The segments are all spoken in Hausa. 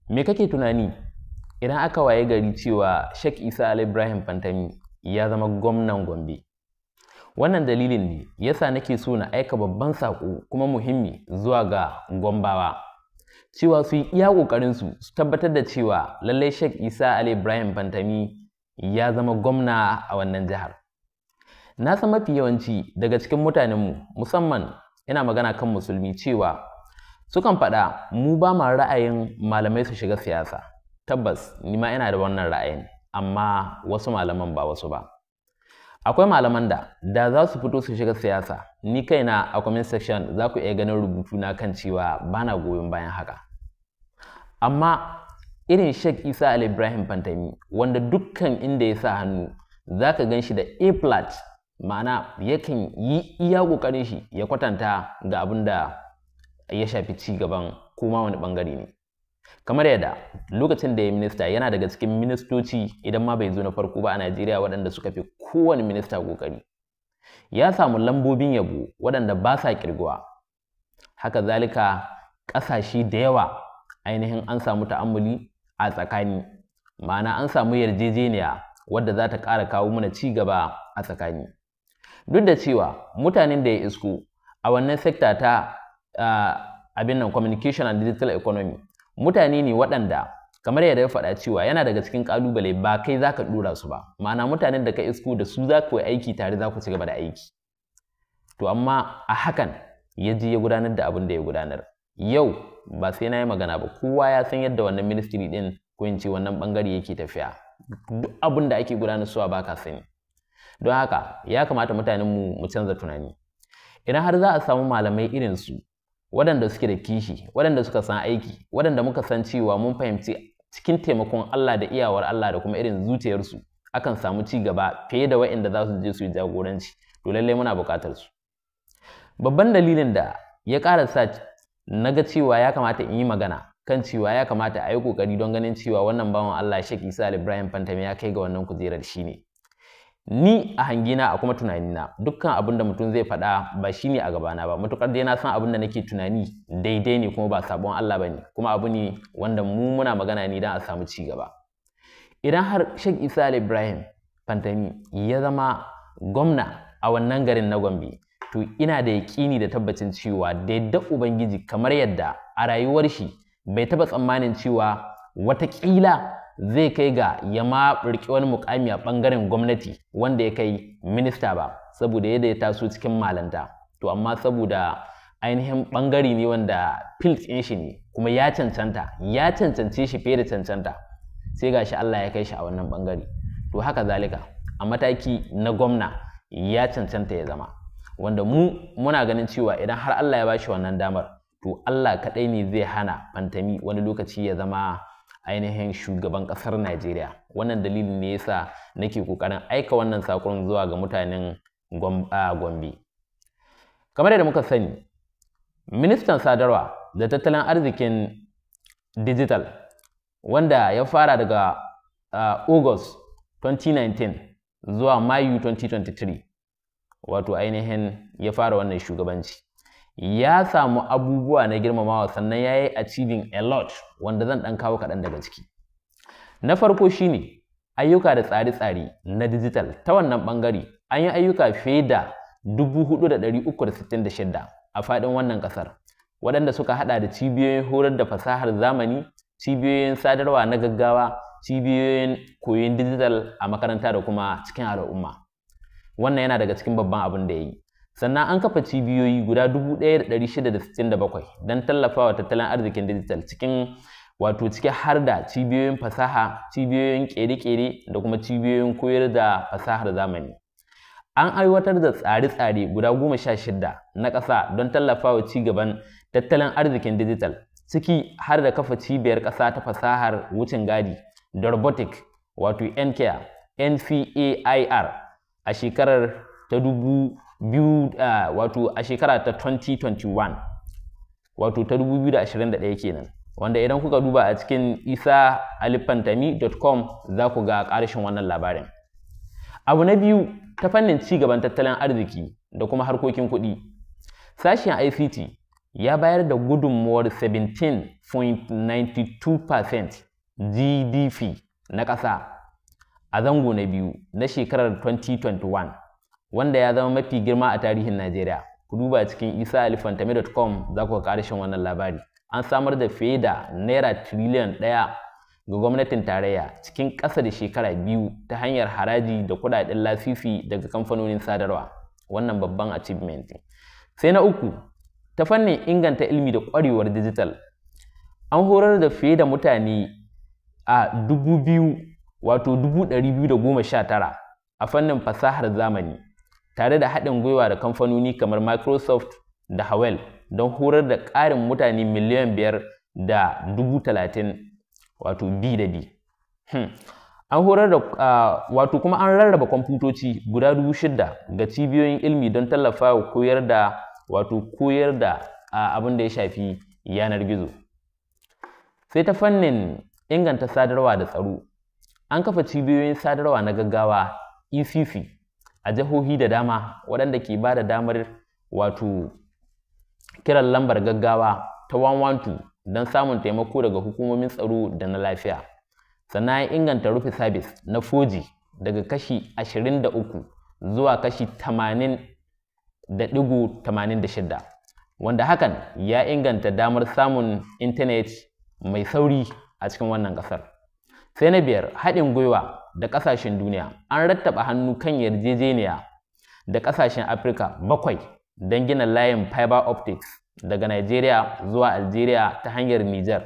Me kake tunani idan aka waye gari cewa Sheikh Isa Ali Ibrahim Fantami ya zama gwamnan Gombe? Wannan dalilin ne yasa nake so na aika babban sako kuma muhimmi zuwa ga Gombawa cewa su yi iya kokarin su tabbatar da cewa lallai Sheikh Isa Ali Ibrahim Fantami ya zama gwamna a wannan jihar. Na san mafi yawanci daga cikin mutanenmu, musamman ina magana kan musulmi, cewa sukan faɗa mu ba ma ra'ayin malamai su shiga siyasa. Tabbas ni ma ina da wannan ra'ayin, amma wasu malaman ba wasu ba. Akwai malaman da za su fito su shiga siyasa, ni kaina a comment section za ku iya ganin rubutu na kan cewa bana goyon bayan haka. Amma irin Sheikh Isa Ali Ibrahim Fantami, wanda dukkan inda ya sa hannu za ka gan shi da A+, ma'ana yakan yi iya ƙoƙarin shi ya kwatanta ga abin da ya shafi ci gaban kuma wani ɓangare ne. Kamar yadda lokacin da ya minista yana daga cikin ministoci, idan ma bai zo na farko ba a Najeriya, waɗanda suka fi kowane minista ƙoƙari. Ya samu lambobin yabo waɗanda ba sa ƙirguwa. Haka zalika ƙasashe da yawa ainihin an samu ta'ammuli a tsakani, ma'ana an samu yarjejeniya wadda za ta ƙara kawo mana ci gaba a tsakani. Duk da cewa mutanen da ya isko a wannan sekta ta communication and digital economy, mutane ne waɗanda kamar yadda ya faɗa cewa yana daga cikin ƙalubale ba kai za ka ɗora su ba, ma'ana mutanen da ka isko da su za ku yi aiki tare, za ku ci gaba da aiki. To amma a hakan ya je ya gudanar da abin da ya gudanar. Yau ba sai na yi magana ba, kowa ya san yadda wannan ministry ɗin ko in ce wannan ɓangare yake tafiya. Duk abin da ake gudanarwa ba ka sani. Don haka ya kamata mutanenmu mu canza tunani. Idan har za a samu malamai irin su, waɗanda suke da kishi, waɗanda suka san aiki, waɗanda muka san cewa mun fahimci cikin taimakon Allah da iyawar Allah da kuma irin zuciyarsu akan samu ci gaba fiye da waɗanda za su je su yi jagoranci, to lallai muna buƙatar su. Babban dalilin da ya ƙara sa na ga cewa ya kamata in yi magana kan cewa ya kamata a yi ƙoƙari don ganin cewa wannan bawan Allah Sheikh Isa Ali Ibrahim Fantami ya kai ga wannan kujerar shine, ni a hangina a kuma tunanina, dukkan abin da mutum zai faɗa ba shine a gabana ba, matuƙar dai na san abin da nake tunani daidai ne kuma ba sabon Allah bane, kuma abu ne wanda mu muna magana ne don a samu ci gaba. Idan har Sheikh Isa Ali Ibrahim Fantami ya zama gwamna a wannan garin na Gombe, to ina da yaƙini da tabbacin cewa da yadda Ubangiji, kamar yadda a rayuwar shi bai taɓa tsammanin cewa wataƙila zai kai ga ya ma riƙe wani muƙami a ɓangaren gwamnati wanda ya kai minista ba, saboda yadda ya taso cikin malanta. To amma saboda ainihin ɓangare ne wanda field ɗin shi ne, kuma ya cancance shi fiye da cancanta, sai gashi Allah ya kai shi a wannan ɓangare. To haka zalika a mataki na gwamna ya cancanta ya zama, wanda muna ganin cewa idan har Allah ya bashi wannan damar, to Allah kaɗai ne zai hana Fantami wani lokaci ya zama ainihin shugaban ƙasar Najeriya. Wannan dalilin ne yasa nake ƙoƙarin aika wannan sakon zuwa ga mutanen Gombe. Kamar yadda muka sani, ministan sadarwa da tattalin arzikin digital, wanda ya fara daga August 2019 zuwa Mayu 2023, wato ainihin ya fara wannan shugabanci, ya samu abubuwa na girmamawa, sannan ya yi achieving a lot, wanda zan ɗan kawo kaɗan daga ciki. Na farko shine ayyuka da tsare-tsare na digital. Ta wannan ɓangare an yi ayyuka fiye da 4,366 a faɗin wannan ƙasar, waɗanda suka haɗa da cibiyoyin horar da fasahar zamani, cibiyoyin sadarwa na gaggawa, cibiyoyin koyon digital a makaranta da kuma cikin al'umma. Wannan yana daga cikin babban abin da ya yi. Sannan an kafa cibiyoyi guda 1,667 don tallafawa tattalin arzikin digital, ciki har da cibiyoyin fasaha, cibiyoyin ƙere-ƙere da kuma cibiyoyin koyar da fasahar zamani. An aiwatar da tsare-tsare guda 16 na ƙasa don tallafawa ci gaban tattalin arzikin digital, ciki har da kafa cibiyar ƙasa ta fasahar wucin gadi da robotic, wato NCAIR a shekarar ta 2021, wato ta 2021 kenan, wanda idan kuka duba a cikin isaalifantami.com za ku ga ƙarshen wannan labarin. Abu na biyu, ta fannin ci gaban tattalin arziki da kuma harkokin kuɗi, sashen ICT ya bayar da gudunmuwar 17.92% GDP na ƙasa a zango na biyu na shekarar 2021, wanda ya zama mafi girma a tarihin Najeriya. Ku duba cikin isaalifantami.com za ku ga ƙarshen wannan labari. An samar da fiye da naira tiriliyan 1 ga gwamnatin tarayya cikin ƙasa da shekara 2 ta hanyar haraji da kuɗaɗen lasisi daga kamfanonin sadarwa. Wannan babban achievement. Sai na uku, ta fannin inganta ilimi da ƙwarewar digital, an horar da fiye da mutane a 2,219 a fannin fasahar zamani, tare da haɗin gwiwa da kamfanoni kamar Microsoft da Hewlett don horar da ƙarin mutane miliyan 530,000 B da B. An horar da kuma an rarraba kwamfutoci guda 6,000 ga cibiyoyin ilimi don tallafawa koyar da abin da ya shafi yanar gizo. Sai ta fannin inganta sadarwa da tsaro, an kafa cibiyoyin sadarwa na gaggawa ECC a jihohi da dama waɗanda ke ba da damar kiran lambar gaggawa ta 112 don samun taimako daga hukumomin tsaro da na lafiya. Sannan ya inganta rufe sabis na 4G daga kashi 23 zuwa kashi 80.86, wanda hakan ya inganta damar samun intanet mai sauri a cikin wannan ƙasar. Sai na 5, haɗin gwiwa da ƙasashen duniya. An rattaba hannu kan yarjejeniya da ƙasashen Afirka 7 don gina layin fiber optics daga Nigeria zuwa Algeria ta hanyar Niger.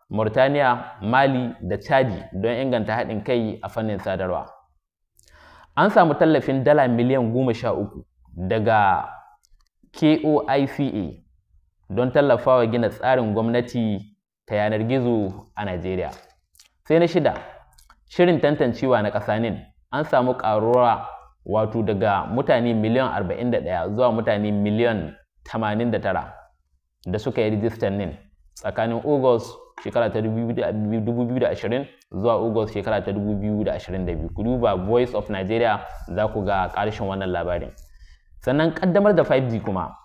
Mauritania, Mali da Chadi don inganta haɗin kai a fannin sadarwa. An samu tallafin dala miliyan 13 daga KOICA don tallafawa gina tsarin gwamnati ta yanar gizo a Najeriya. Sai na 6, shirin tantancewa na ƙasa NIN. An samu ƙaruwa daga mutane miliyan 41 zuwa mutane miliyan 89 da suka yi rijistar NIN tsakanin August shekara ta 2020 zuwa August shekara ta 2022. Ku duba Voice of Nigeria za ku ga ƙarshen wannan labarin. Sannan ƙaddamar da 5G kuma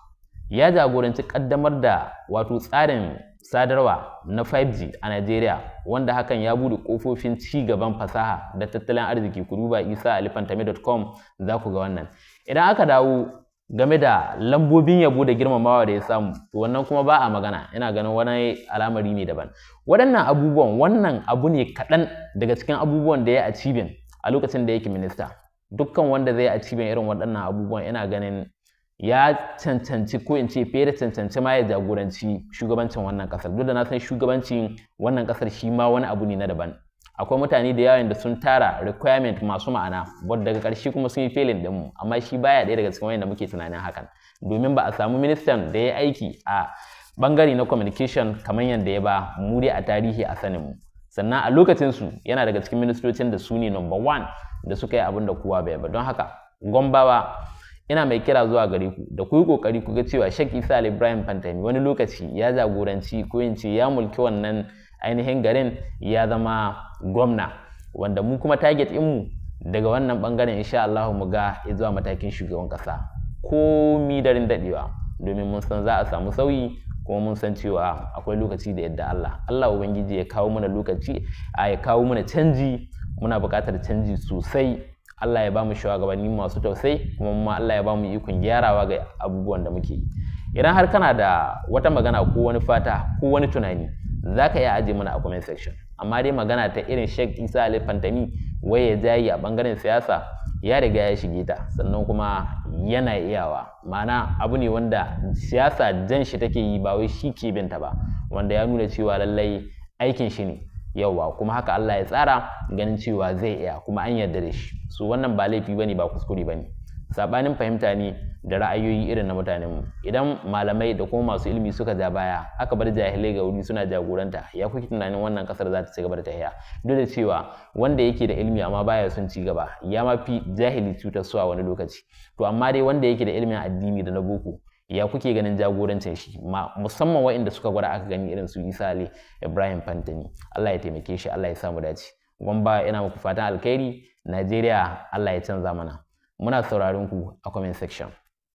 ya jagoranci ƙaddamar da tsarin sadarwa na 5G a Najeriya, wanda hakan ya bude kofofin ci gaban fasaha da tattalin arziki. Ku duba isaalifantami.com za ku ga wannan. Idan aka dawo game da lambobin yabo da girmamawa da ya samu, to wannan kuma ba a magana, ina ganin wani al'amari ne daban. Waɗannan abubuwan, wannan abu ne kaɗan daga cikin abubuwan da ya achieving a lokacin da yake minista. Dukkan wanda zai achieving irin waɗannan abubuwan, ina ganin ya cancanci, ko in ce fiye da cancanci ma ya jagoranci shugabancin wannan ƙasar. Duk da na san shugabancin wannan ƙasar shi ma wani abu ne na daban. Akwai mutane da yawa da sun tara requirement masu ma'ana, wadda daga ƙarshe kuma sun yi failing din mu, amma shi baya ɗaya daga cikin wayanda muke tunanin hakan, domin ba a samu ministan da ya aiki a bangare na communication kamar yadda ya ba mu dai a tarihi a sanin mu. Sannan a lokacin su yana daga cikin ministocin da su ne number 1 da suka yi abin da kowa bai ba. Don haka Gombawa, ina mai kira zuwa gare ku da ku yi kokari ku ga cewa Sheikh Isa Ali Ibrahim Fantami wani lokaci ya jagoranci, ko in ce ya mulki wannan ainihin garin, ya zama gwamna, wanda mu kuma target mu daga wannan bangaren insha Allah mu ga ya zuwa matakin shugaban kasa komi darin dadewa, domin mun san za a samu sauyi, kuma mun san cewa akwai lokaci da yadda Allah ubangiji ya kawo mana lokaci, ya kawo mana canji. Muna buƙatar canji sosai. Allah ya bamu shugabanni masu tausayi, kuma Allah ya bamu ikon gyarawa ga abubuwan da muke yi. Idan har kana da wata magana ko wani fata ko wani tunani, zaka iya aje mana a comment section. Amma dai magana ta irin Sheikh Isa Ali Fantami wai ya jayi a bangaren siyasa, ya riga ya shige ta, sannan kuma yana iyawa. Ma'ana abu ne wanda siyasa jan shi take yi, ba wai shi ke binta ba, wanda ya nuna cewa lallai aikin shi ne. Yawa, kuma haka Allah ya tsara, ganin cewa zai iya, kuma an yarda da shi. So wannan ba laifi bane, ba kuskure bane. Sabanin fahimta ne da ra'ayoyi irin na mutanen mu. Idan malamai da kuma masu ilimi suka ja baya, aka bar jahilai ga wuri suna jagoranta, ya kuke tunanin wannan kasar za ta ci gaba da tafiya? Duk da cewa wanda yake da ilimi amma baya son ci gaba, ya mafi jahili cutarwa wani lokaci. To amma dai wanda yake da ilimin addini da na boko, ya kuke ganin jagorancin shi, musamman waɗanda suka gwada aka gani irin su Isa Ali Ibrahim Fantami. Allah ya taimake shi, Allah ya samu dace. Gomba, ina muku fatan alkhairi. Najeriya Allah ya canza mana. Muna sauraron ku a comment section.